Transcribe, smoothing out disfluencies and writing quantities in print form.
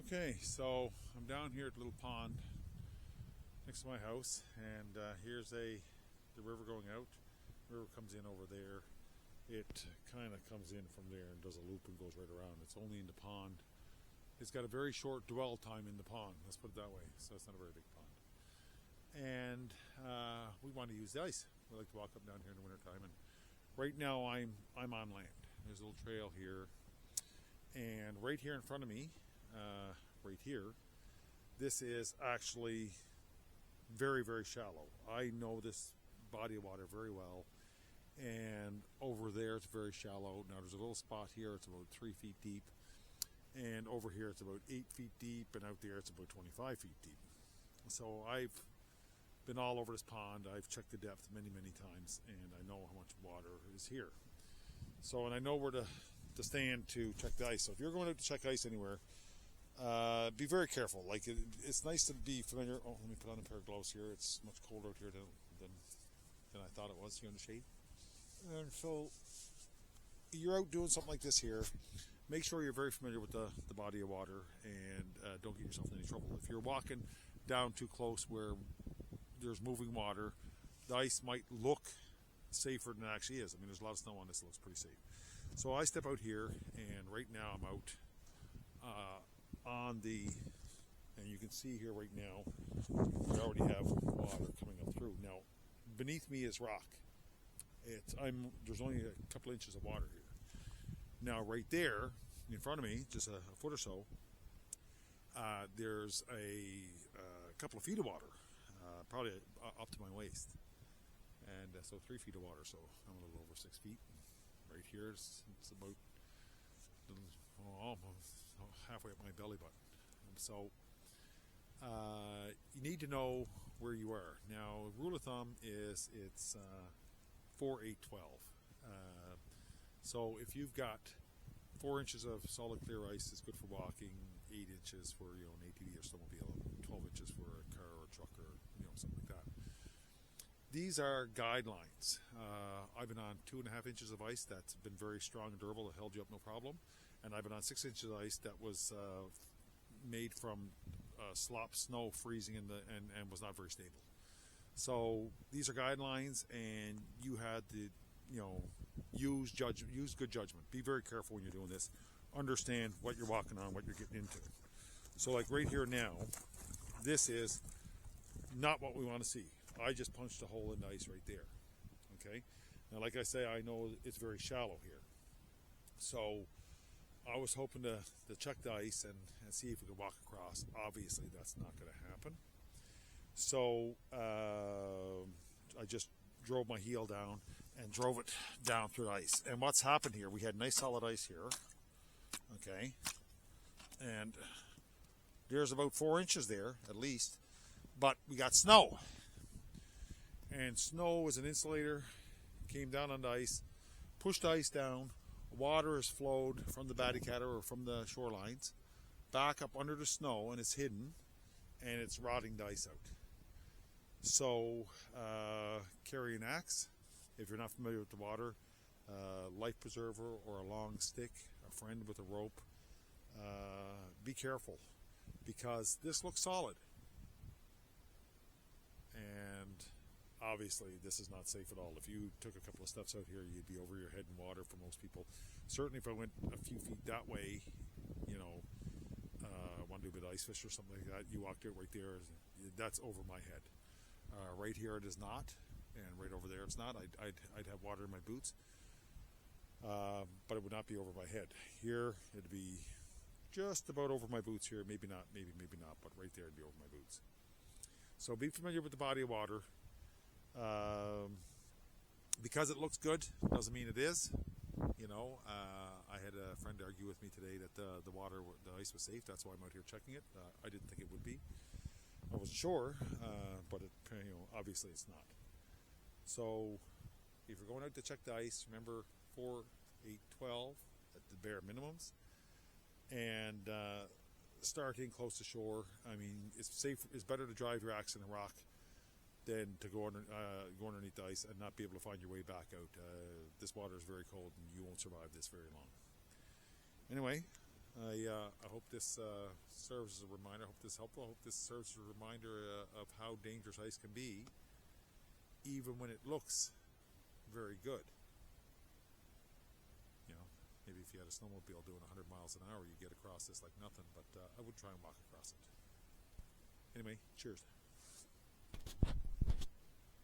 Okay, so I'm down here at a little pond next to my house, and here's the river going out. The river comes in over there. It kind of comes in from there and does a loop and goes right around. It's only in the pond. It's got a very short dwell time in the pond. Let's put it that way. So it's not a very big pond. And we want to use the ice. We like to walk up and down here in the wintertime. And right now I'm on land. There's a little trail here, and right here in front of me, right here, this is actually very, very shallow. I know this body of water very well, and over there it's very shallow. Now there's a little spot here, it's about 3 feet deep, and over here it's about 8 feet deep, and out there it's about 25 feet deep. So I've been all over this pond. I've checked the depth many, many times, and I know how much water is here. So, and I know where to stand to check the ice. So if you're going out to check ice anywhere, be very careful. Like it's nice to be familiar. Oh, let me put on a pair of gloves here. It's much colder out here than I thought it was here in the shade. And so you're out doing something like this here. Make sure you're very familiar with the body of water, and don't get yourself in any trouble. If you're walking down too close where there's moving water, the ice might look safer than it actually is. I mean, there's a lot of snow on this. It looks pretty safe. So I step out here, and right now I'm out on the, and you can see here right now, we already have water coming up through. Now, beneath me is rock. There's only a couple inches of water here. Now, right there, in front of me, just a foot or so, there's a couple of feet of water, probably up to my waist. And so 3 feet of water, so I'm a little over 6 feet. Right here, it's about almost halfway up my belly button. And so you need to know where you are. Now, rule of thumb is it's 4, 8, 12. So if you've got 4 inches of solid clear ice, it's good for walking. 8 inches for an ATV or snowmobile. 12 inches for a car or a truck or something like that. These are guidelines. I've been on 2.5 inches of ice that's been very strong and durable. It held you up no problem. And I've been on 6 inches of ice that was made from slop snow freezing and was not very stable. So these are guidelines, and you had to, use good judgment. Be very careful when you're doing this. Understand what you're walking on, what you're getting into. So like right here now, this is not what we want to see. I just punched a hole in the ice right there. Okay? Now, like I say, I know it's very shallow here. So I was hoping to check the ice and see if we could walk across. Obviously, that's not going to happen. So I just drove my heel down and drove it down through the ice. And what's happened here, we had nice solid ice here. Okay? And there's about 4 inches there, at least. But we got snow. And snow was an insulator, came down on the ice, pushed the ice down. Water has flowed from the Batticatter or from the shorelines back up under the snow, and it's hidden, and it's rotting the ice out. So carry an axe if you're not familiar with the water, life preserver or a long stick, a friend with a rope. Be careful, because this looks solid. And obviously, this is not safe at all. If you took a couple of steps out here, you'd be over your head in water for most people. Certainly, if I went a few feet that way, want to do a bit of ice fish or something like that, you walked out right there, that's over my head. Right here, it is not, and right over there, it's not. I'd have water in my boots, but it would not be over my head. Here, it'd be just about over my boots here. Maybe not, maybe not, but right there, it'd be over my boots. So be familiar with the body of water. Because it looks good doesn't mean it is. I had a friend argue with me today that the ice was safe. That's why I'm out here checking it. I didn't think it would be. I wasn't sure, but obviously it's not. So if you're going out to check the ice, remember 4, 8, 12 at the bare minimums, and start in close to shore. I mean, it's safe. It's better to drive your axe in a rock than to go underneath the ice and not be able to find your way back out. This water is very cold, and you won't survive this very long. Anyway, I hope this serves as a reminder. I hope this is helpful. I hope this serves as a reminder of how dangerous ice can be, even when it looks very good. You know, maybe if you had a snowmobile doing 100 miles an hour, you get across this like nothing, but I would try and walk across it. Anyway, cheers.